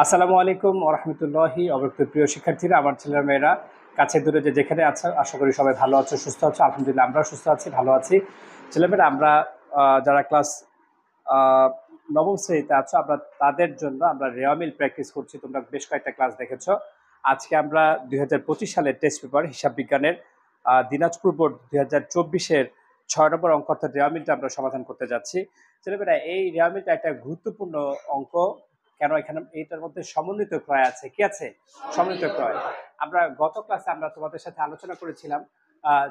আসসালামু আলাইকুম ওয়া রাহমাতুল্লাহি ওয়া বারাকাতুহু। প্রিয় শিক্ষার্থীরা, আমার ছেলেরা মেয়েরা কাছে দূরে যে যেখানে আছো, আশা করি সবাই ভালো আছো, সুস্থ আছো। আলহামদুলিল্লাহ আমরাও সুস্থ আছি, ভালো আছি। ছেলেমেয়েরা, আমরা যারা ক্লাস নবম শ্রেণীতে আছো, আমরা তাদের জন্য আমরা রেওয়ামিল প্র্যাকটিস করছি। তোমরা বেশ কয়েকটা ক্লাস দেখেছো। আজকে আমরা 2025 সালের টেস্ট পেপার হিসাব বিজ্ঞানের দিনাজপুর বোর্ড 2024-এর 6 নম্বর অঙ্ক অর্থাৎ রেওয়ামিলটা আমরা সমাধান করতে যাচ্ছি। ছেলেমেয়েরা, এই রেওয়ামিলটা একটা গুরুত্বপূর্ণ অঙ্ক। কেন? এখানে এইটার মধ্যে সমন্বিত ক্রয় আছে। কি আছে? সমন্বিত ক্রয়। আমরা গত ক্লাসে আমরা তোমাদের সাথে আলোচনা করেছিলাম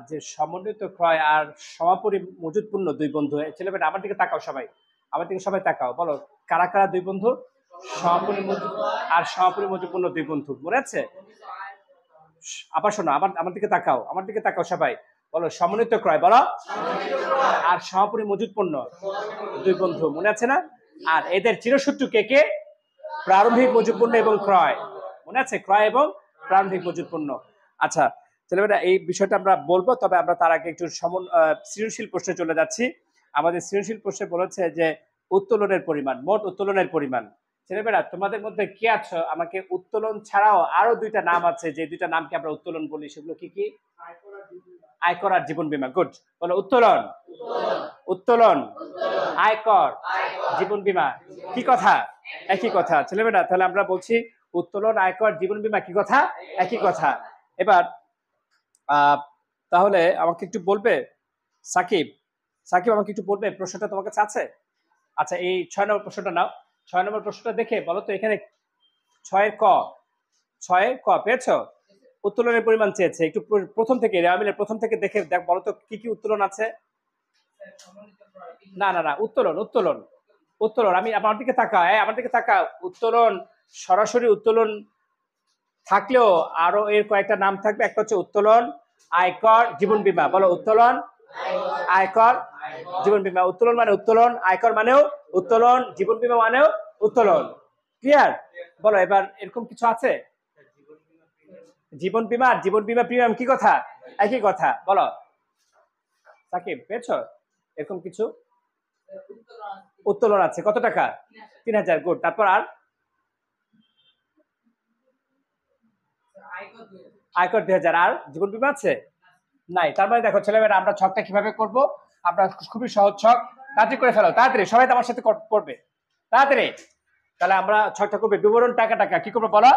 যে সমন্বিত ক্রয় আর সমাপরি মজুদপূর্ণ দুই বন্ধু। ছেলেমেয়েরা, আমার দিকে তাকাও সবাই, আমার দিকে সবাই তাকাও, বলো কারা কারা দুই বন্ধু? সমাপরি মজুদ আর সমাপরি মজুদপূর্ণ দুই বন্ধু, মনে আছে? আবার শোনো, আমার আমার দিকে তাকাও, আমার দিকে তাকাও সবাই, বলো সমন্বিত ক্রয়, বলো আর সমাপরি মজুদপূর্ণ দুই বন্ধু, মনে আছে না? আর এদের চিরশত্রু কে কে? প্রারম্ভিক মজুদপূর্ণ এবং ক্রয়, মনে আছে? ক্রয় এবং প্রারম্ভিক মজুদপূর্ণ। আচ্ছা ছেলেমেয়েরা, এই বিষয়টা আমরা বলবো, তবে আমরা তার আগে একটু সৃজনশীল প্রশ্নে চলে যাচ্ছি। আমাদের সৃজনশীল প্রশ্নে বলেছে যে উত্তোলনের পরিমাণ, মোট উত্তোলনের পরিমাণ। ছেলেমেয়েরা, তোমাদের মধ্যে কে আছো আমাকে উত্তোলন ছাড়াও আরো দুইটা নাম আছে, যে দুইটা নামকে আমরা উত্তোলন বলি, সেগুলো কি কি? আয়কর আর জীবন বীমা। গুড, বলো উত্তোলন, উত্তোলন, আয়কর, জীবন বীমা। কি কথা? একই কথা। ছেলেমেয়েরা, তাহলে আমরা বলছি উত্তোলন, আয়কর, জীবন বীমা কি কথা? একই কথা। এবার তাহলে আমাকে একটু বলবে সাকিব, সাকিব আমাকে একটু বলবে প্রশ্নটা তোমার কাছে আছে? আচ্ছা, এই 6 নম্বর প্রশ্নটা নাও। 6 নম্বর প্রশ্নটা দেখে বলো তো, এখানে 6-এর ক, 6-এর ক পেয়েছো? উত্তোলনের পরিমাণ চেয়েছে। একটু প্রথম থেকে, রেওয়ামিলের প্রথম থেকে দেখে দেখ, বলো তো কি কি উত্তোলন আছে। না না না, উত্তোলন, উত্তোলন, উত্তোলন। আমি আমার দিকে তাকা, আমার দিকে তাকা। উত্তোলন, সরাসরি উত্তোলন থাকলেও আরো এর কয়েকটা নাম থাকবে। একটা হচ্ছে উত্তোলন, আয়কর, জীবন বীমা। বলো উত্তোলন, আয়কর, জীবন বীমা। উত্তোলন মানে উত্তোলন, আয়কর মানেও উত্তোলন, জীবন বীমা মানেও উত্তোলন। ক্লিয়ার? বলো এবার এরকম কিছু আছে? জীবন বীমা, জীবন বীমা প্রিমিয়াম কি কথা? একই কথা। বলো সাকিব, পেয়েছো এরকম কিছু? উত্তোলন আছে। কত টাকা? 3000। গুড। তারপর আর? আয়কর 2000। আর জীবন বীমা আছে? নাই। তার মানে দেখো ছেলেমেয়েরা, আমরা ছকটা কিভাবে করব? আমরা খুবই সহজ ছক, তাড়াতাড়ি করে ফেলো, তাড়াতাড়ি সবাই আমার সাথে করবে, তাড়াতাড়ি। তাহলে আমরা ছকটা করবে বিবরণ টাকা টাকা। কি করবো বলো?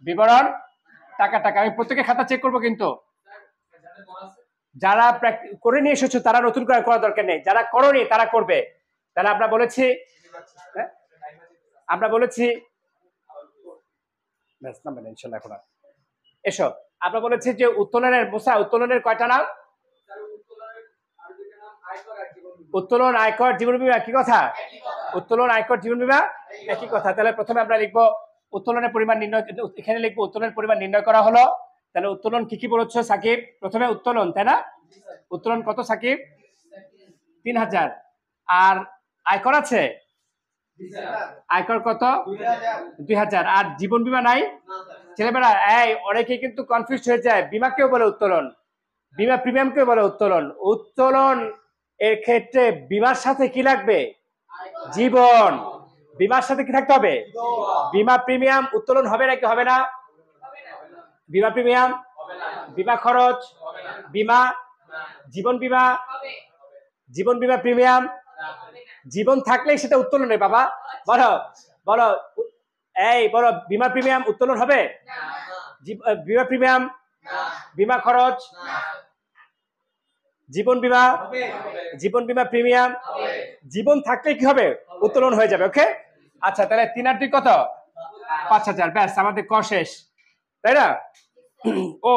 বিবরণ টাকা টাকা। আমি প্রত্যেকের খাতা চেক করবো, কিন্তু যারা করে নিয়ে এসেছো তারা নতুন করে করার দরকার নেই, যারা করোনি তারা করবে। তাহলে আমরা বলেছি, আমরা বলেছি ইনশাল্লাহ এখন এসো। আমরা বলেছি যে উত্তোলনের মোসা, উত্তোলনের কয়টা নাম? উত্তোলন, আয়কর, জীবন বীমা কি কথা? উত্তোলন, আয়কর, জীবন বীমা একই কথা। তাহলে প্রথমে আমরা লিখবো উত্তোলনের পরিমাণ নির্ণয়। এখানে লিখবো উত্তোলনের পরিমাণ নির্ণয় করা হলো। তাহলে উত্তোলন কি কি বলেছো সাকিব? প্রথমে উত্তোলন, তাই না? উত্তোলন কত সাকিব? 3000। আর আয়কর আছে? আয়কর কত? 2000। আর জীবন বীমা নাই? ছেলেমেয়েরা, এই অনেকে কিন্তু কনফিউজ হয়ে যায়। বীমাকেও বলে উত্তোলন, বীমা প্রিমিয়ামকেও বলে উত্তোলন। উত্তোলন এর ক্ষেত্রে বীমার সাথে কি লাগবে? জীবন। বীমার সাথে কি থাকতে হবে? বীমা প্রিমিয়াম। উত্তোলন হবে নাকি হবে না? বীমা প্রিমিয়াম, বীমা খরচ, বীমা, জীবন বীমা, জীবন বীমা প্রিমিয়াম। জীবন থাকলেই সেটা উত্তোলনে বাবা। বলো বলো, এই বলো, বীমা প্রিমিয়াম উত্তোলন হবে? বীমা প্রিমিয়াম, বীমা খরচ, জীবন বীমা, জীবন বীমা প্রিমিয়াম। জীবন থাকলে কি হবে? উত্তোলন হয়ে যাবে। ওকে, আচ্ছা তাহলে 3 আর 2 কত? 5000। ব্যাস, আমাদের ক শেষ, তাই না? ও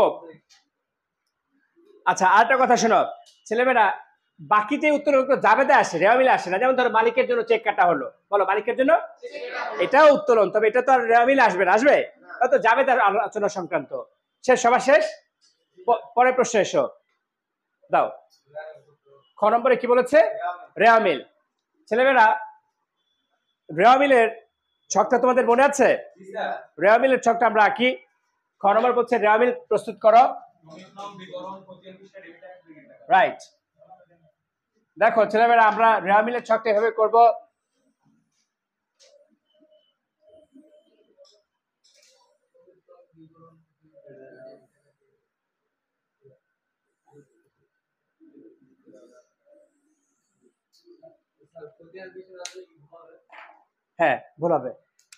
আচ্ছা, আরেকটা কথা শোনো ছেলেমেয়েরা, বাকি যে উত্তোলন জাবেদা আসে, রেওয়ামিলে আসে না। যেমন ধরো মালিকের জন্য চেক কাটা হলো, বলো মালিকের জন্য, এটাও উত্তোলন, তবে এটা তো আর রেওয়ামিলে আসবে না, আসবে তো জাবেদার আলোচনা সংক্রান্ত। শেষ, সবার শেষ। পরের প্রশ্ন এসো, দাও। খ নম্বরে কি বলেছে? রেওয়ামিল। ছেলেমেয়েরা, রেওয়ামিলের ছকটা তোমাদের মনে আছে? রেওয়ামিলের ছকটা আমরা আঁকি। খ নম্বর বলছে রেওয়ামিল প্রস্তুত করো। রাইট। দেখো ছেলেমেয়েরা, আমরা রেওয়ামিলের ছকটা এভাবে করব। হ্যাঁ, ভুল হবে।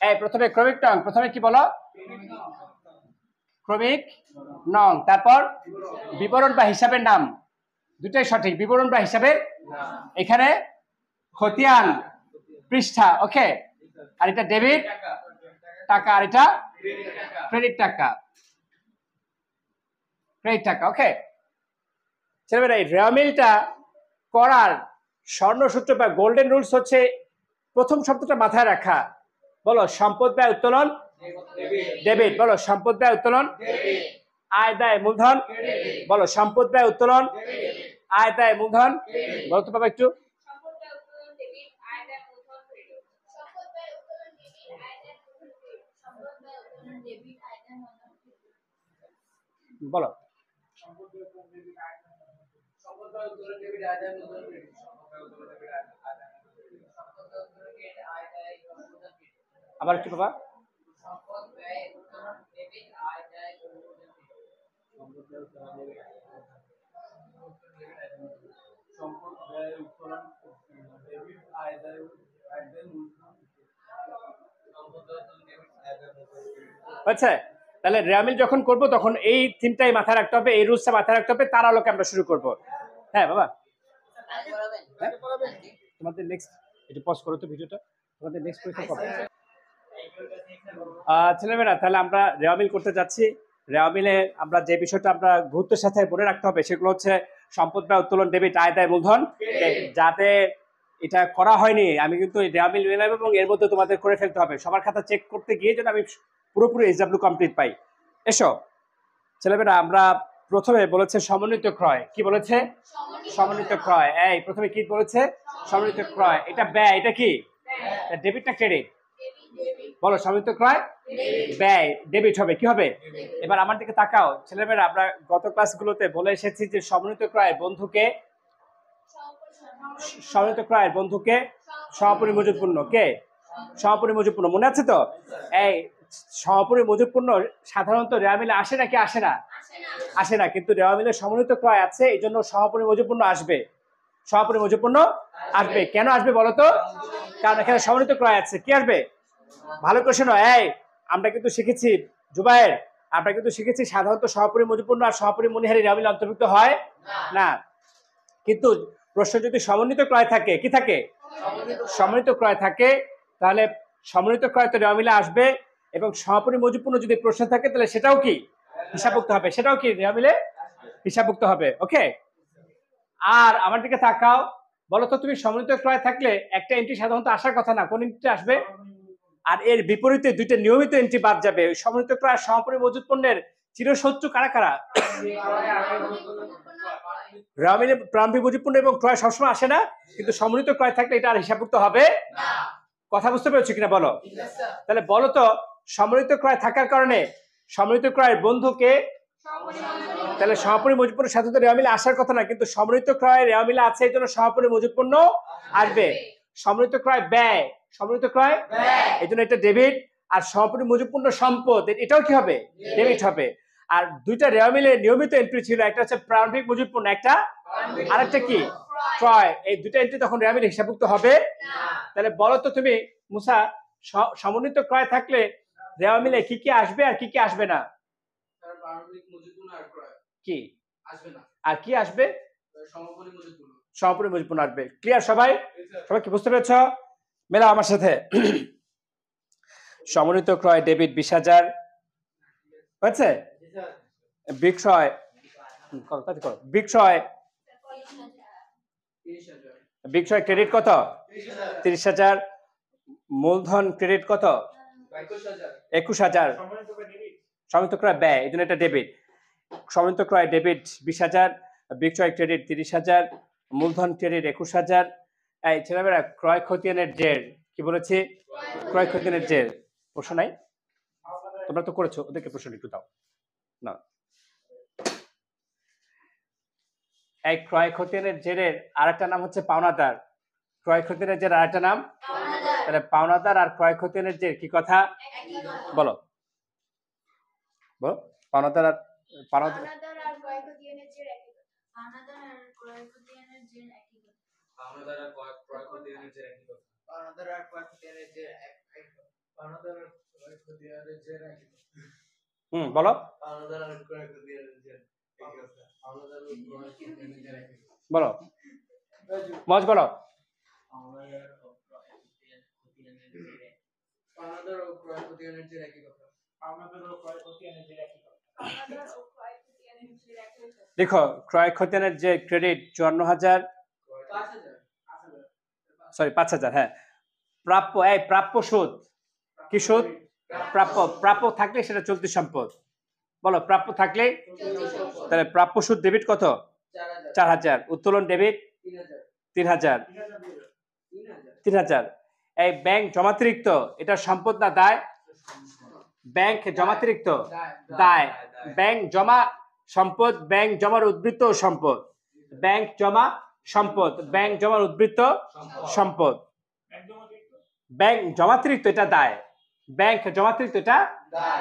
এই প্রথমে ক্রমিক নং, প্রথমে কি বলো? ক্রমিক নং, তারপর বিবরণ বা হিসাবের নাম, দুটাই সঠিক। বিবরণ বা হিসাবের, এখানে খতিয়ান পৃষ্ঠা, ওকে। আর এটা ডেবিট টাকা, আর এটা ক্রেডিট টাকা, ক্রেডিট টাকা, ওকে। ছেলেমেয়েরা, এই রেওয়ামিলটা করার স্বর্ণসূত্র বা গোল্ডেন রুলস হচ্ছে প্রথম শব্দটা মাথায় রাখা। বলো, সম্পদ ব্যয় উত্তোলন ডেবিট। বলো, সম্পদ ব্যয় উত্তোলন আয় দায় মূলধন। বলো, সম্পদ ব্যয় উত্তোলন আয় দায় মূলধন। বলো তো বাবা একটু। বলো, আবার একটু বাবা। আচ্ছা, তাহলে রেওয়ামিল যখন করব তখন এই থিমটাই মাথায় রাখতে হবে, এই রুলসটা মাথায় রাখতে হবে, তার আলোকে আমরা শুরু করব। হ্যাঁ বাবা, তোমাদের নেক্সট একটু পজ করো তো ভিডিওটা, তোমাদের নেক্সট পরীক্ষা কবে? ছেলেমেয়েরা, তাহলে আমরা রেওয়ামিল করতে যাচ্ছি। রেওয়ামিলে আমরা যে বিষয়টা আমরা গুরুত্বের সাথে মনে রাখতে হবে সেগুলো হচ্ছে সম্পদ ব্যয় উত্তোলন ডেবিট আয় দায় মূলধন। যাতে এটা করা হয়নি আমি কিন্তু রেওয়ামিল নিলাম এবং এর মধ্যে তোমাদের করে ফেলতে হবে। সবার খাতা চেক করতে গিয়ে যেন আমি পুরোপুরি এসডব্লিউ কমপ্লিট পাই। এসো ছেলেমেয়েরা, আমরা প্রথমে বলেছে সমন্বিত ক্রয়। কি বলেছে? সমন্বিত ক্রয়। এই প্রথমে কি বলেছে? সমন্বিত ক্রয়। এটা ব্যয়, এটা কি ডেবিট না ক্রেডিট? বলো, সমন্বিত ক্রয় ব্যয় ডেবিট হবে, কি হবে? এবার আমার দিকে তাকাও ছেলেমেয়েরা, আমরা গত ক্লাসগুলোতে বলে এসেছি যে সমন্বিত ক্রয়ের বন্ধুকে, সমন্বিত ক্রয়ের বন্ধুকে সমপরিমজুতপূর্ণ কে? সমপরিমজুতপূর্ণ, মনে আছে তো? এই সমপরিমজুতপূর্ণ সাধারণত রেওয়ামিলে আসে নাকি আসে না? আসে না, কিন্তু রেওয়ামিলে সমন্বিত ক্রয় আছে, এই জন্য সমপরিমজুতপূর্ণ আসবে। সমপরিমজুতপূর্ণ আসবে। কেন আসবে বলো তো? কারণ এখানে সমন্বিত ক্রয় আছে। কি আসবে? ভালো কোশ্চেন। এই আমরা কিন্তু শিখেছি জুবায়ের, আমরা কিন্তু শিখেছি সাধারণত সহপরিমজুতপূর্ণ আর সহপরিমণিহারি রেওয়ামিল অন্তর্ভুক্ত হয় না। কিন্তু প্রশ্ন যদি সমন্বিত ক্রয় থাকে, কি থাকে? সমন্বিত ক্রয় থাকে, তাহলে সমন্বিত ক্রয় তো রেওয়ামিলে আসবে, এবং সহপরিমজুতপূর্ণ যদি প্রশ্ন থাকে তাহলে সেটাও কি হিসাবভুক্ত হবে? সেটাও কি রেওয়ামিলে হিসাবভুক্ত হবে, ওকে। আর আমার দিকে তাকাও, বলো তো তুমি সমন্বিত ক্রয় থাকলে একটা এন্ট্রি সাধারণত আসার কথা না, কোন এন্ট্রি আসবে? আর এর বিপরীতে দুইটা নিয়মিত এন্ট্রি বাদ যাবে। সমন্বিত ক্রয় সমপরিমজুত পণ্যের চিরশত্রু কারা কারা? রেওয়ামিলে প্রারম্ভিক মজুত পণ্য এবং ক্রয় সবসময় আসে না, কিন্তু সমন্বিত ক্রয় থাকলে এটা আর হিসাবভুক্ত হবে না। কথা বুঝতে পেরেছো কিনা বলো? তাহলে বলো তো, সমন্বিত ক্রয় থাকার কারণে সমন্বিত ক্রয়ের বন্ধুকে, তাহলে সমপরিমজুত পণ্যের সাথে তো রেওয়ামিলে আসার কথা না, কিন্তু সমন্বিত ক্রয় রেওয়ামিলে আছে, এই জন্য সমপরিমজুত পণ্য আসবে। সমন্বিত ক্রয় ব্যয়, সমন্বিত ক্রয় এই জন্য এটা ডেবিট। আর সমপরিমজুত পণ্য সম্পদ, এটাও কি হবে? ডেবিট হবে। আর দুইটা রেওয়ামিলে নিয়মিত এন্ট্রি ছিল, একটা হচ্ছে প্রারম্ভিক মজুত পণ্য, একটা আরেকটা কি ক্রয়। এই দুটো এন্ট্রি তখন রেওয়ামিলে হিসাবভুক্ত হবে না। তাহলে বলো তো তুমি মুসা, সমন্বিত ক্রয় থাকলে রেওয়ামিলে কি কি আসবে আর কি কি আসবে না? কি আসবে না, আর কি আসবে? সমপরিমজুত পণ্য আসবে। ক্লিয়ার সবাই? সবাই কি বুঝতে পেরেছ? মেলা আমার সাথে। সমন্বিত ক্রয় ডেবিট 20,000 হয়েছে। বিক্রয় বিক্রয় বিক্রয় ক্রেডিট কত? 30,000। মূলধন ক্রেডিট কত? 21,000। সমন্বিত ক্রয় ব্যয়, এই জন্য এটা ডেবিট। সমন্বিত ক্রয় ডেবিট 20,000, বিক্রয় ক্রেডিট 30,000, মূলধন ক্রেডিট 21,000। এই ছেলেমেয়েরা, ক্রয় খতিয়ানের জের কি বলেছি? ক্রয় খতিয়ানের জের প্রশ্ন নাই? তোমরা তো করেছো, ওদেরকে প্রশ্ন একটু দাও না। এই ক্রয় খতিয়ানের জেরের আরেকটা নাম হচ্ছে পাওনাদার। ক্রয় খতিয়ানের জের আরেকটা নাম, তাহলে পাওনাদার আর ক্রয় খতিয়ানের জের কি কথা? বলো। বলো পাওনাদার আর পাওনাদার পাওনাদার আর ক্রয় খতিয়ানের জের একই কথা। পাওনাদার আর ক্রয় খতিয়ানের জের একই কথা। পাওনাদার আর ক্রয় খতিয়ানের জের একই কথা। পাওনাদার আর ক্রয় খতিয়ানের জের একই কথা। পাওনাদার আর ক্রয় খতিয়ানের জের একই কথা। বলো পাওনাদার আর ক্রয় খতিয়ানের জের একই কথা। পাওনাদার আর ক্রয় খতিয়ানের জের একই কথা। বলো মজ বলো পাওনাদার ও ক্রয় খতিয়ানের জের পাওনাদার ও ক্রয় খতিয়ানের জের একই কথা। পাওনাদার ও ক্রয় খতিয়ানের জের একই কথা। পাওনাদার ও ক্রয় খতিয়ানের জের একই কথা। দেখো ক্রয় খতিয়ানের যে ক্রেডিট 54,000 সরি 5,000 হ্যাঁ প্রাপ্য প্রাপ্য সুদ কি সুদ প্রাপ্য থাকলে সেটা চলতি সম্পদ বলো প্রাপ্য থাকলে তাহলে প্রাপ্য সুদ ডেবিট কত 4,000 উত্তোলন ডেবিট 3,000 3,000 এই ব্যাংক জমাতিরিক্ত এটা সম্পদ না দায় ব্যাংক জমাতিরিক্ত দায় ব্যাংক জমা সম্পদ ব্যাংক জমার উদ্বৃত্ত সম্পদ ব্যাংক জমা সম্পদ ব্যাংক জমার উদ্বৃত্ত সম্পদ ব্যাংক জমাতিরিক্ত এটা দায় ব্যাংক জমাতিরিক্ত এটা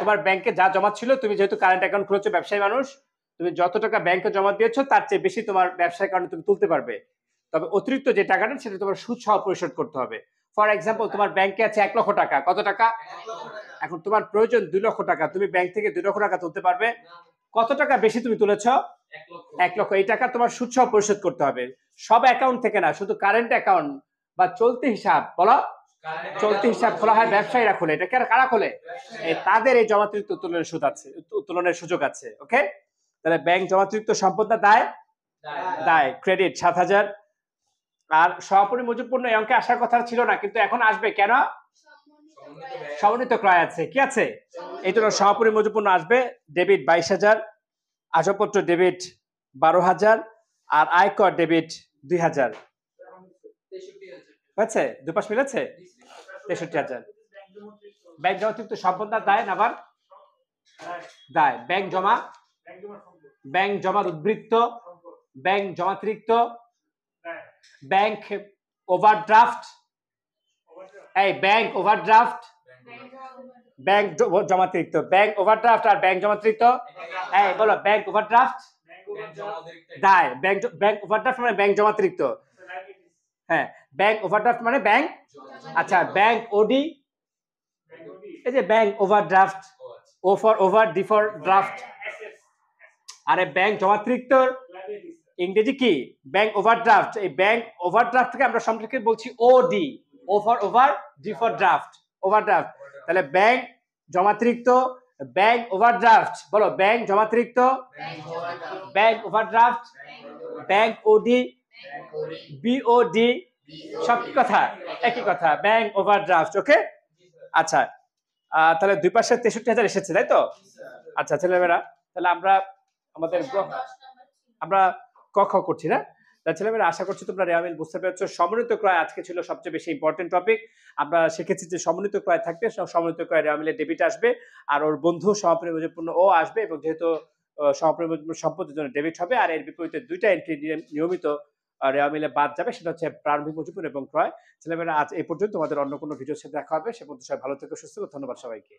তোমার ব্যাংকে যা জমা ছিল তুমি যেহেতু কারেন্ট অ্যাকাউন্ট খুলেছো ব্যবসায়ী মানুষ তুমি যত টাকা ব্যাংকে জমা দিয়েছো তার চেয়ে বেশি তোমার ব্যবসায়িক কারণে তুমি তুলতে পারবে তবে অতিরিক্ত যে টাকাটা সেটা তোমার সুদ সহ পরিশোধ করতে হবে ফর এক্সাম্পল তোমার ব্যাংকে আছে 1 লক্ষ টাকা কত টাকা এখন তোমার প্রয়োজন 2 লক্ষ টাকা তুমি ব্যাংক থেকে 2 লক্ষ টাকা তুলতে পারবে কত টাকা বেশি তুমি তুলেছো 1 লক্ষ এই টাকা তোমার সুদ সহ পরিশোধ করতে হবে সব অ্যাকাউন্ট থেকে না শুধু কারেন্ট অ্যাকাউন্ট বা চলতি হিসাব বলো চলতি হিসাব খোলা হয় ব্যবসায়ীরা খোলে এটা কারা খোলে তাদের এই জমাতিরিক্ত উত্তোলনের সুদ আছে উত্তোলনের সুযোগ আছে ওকে তাহলে ব্যাংক জমাতিরিক্ত সম্পদ না দায় দায় ক্রেডিট 7,000 আর সহপরি মজুতপূর্ণ এই অঙ্কে আসার কথা ছিল না কিন্তু এখন আসবে কেন সমন্বিত ক্রয় আছে কি আছে এই জন্য সহপরি মজুতপূর্ণ আসবে ডেবিট 22,000 আসবাবপত্র ডেবিট 12,000 আর আয়কর ডেবিট 2,000 হয়েছে দুই পাশ মিলেছে 63,000 ব্যাংক জমাতিরিক্ত সম্পদ না দায় আবার দায় ব্যাংক জমার উদ্বৃত্ত ব্যাংক জমাতিরিক্ত bank overdraft bank overdraft bank জমাতিরিক্ত ব্যাংক ওভারড্রাফট আর ব্যাংক জমাতিরিক্ত বলো ব্যাংক ওভারড্রাফট দায় ব্যাংক ওভারড্রাফট মানে ব্যাংক জমাতিরিক্ত হ্যাঁ ব্যাংক ওভারড্রাফট মানে ব্যাংক আচ্ছা ব্যাংক ওডি এই যে bank overdraft O for over D for draft আরে ব্যাংক জমাতিরিক্ত ইংরেজি কি ব্যাংক ওভারড্রাফট এই ব্যাংক ওভারড্রাফটকে আমরা সংক্ষেপে বলছি OD O for over D for draft overdraft তাহলে ব্যাংক জমাতিরিক্ত ব্যাংক ওভারড্রাফট বলো ব্যাংক জমাতিরিক্ত bank overdraft bank OD BOD সব কি কথা একই কথা ব্যাংক ওভারড্রাফট ওকে আচ্ছা তাহলে দুই পাশে 63,000 এসেছে তাই তো আচ্ছা ছেলেমেয়েরা তাহলে আমরা আমাদের আমরা ক খ করছি না ছেলেমেয়েরা আশা করছি তোমরা রেওয়ামিল বুঝতে পেরেছো সমন্বিত ক্রয় আজকে ছিল সবচেয়ে বেশি ইম্পর্টেন্ট টপিক আমরা শিখেছি যে সমন্বিত ক্রয় থাকবে সমন্বিত ক্রয় রেওয়ামিলের ডেবিট আসবে আর ওর বন্ধু সমাপনী মজুতপূর্ণ ও আসবে এবং যেহেতু সমাপনী মজুতপূর্ণ সম্পদের জন্য ডেবিট হবে আর এর বিপরীতে দুইটা এন্ট্রি নিয়মিত রেওয়ামিলে বাদ যাবে সেটা হচ্ছে প্রারম্ভিক মজুতপূর্ণ এবং ক্রয় ছেলেমেয়েরা আজ এই পর্যন্ত তোমাদের অন্য কোনো ভিডিওর সাথে দেখা হবে সে পর্যন্ত সবাই ভালো থেকো সুস্থ থেকো ধন্যবাদ সবাইকে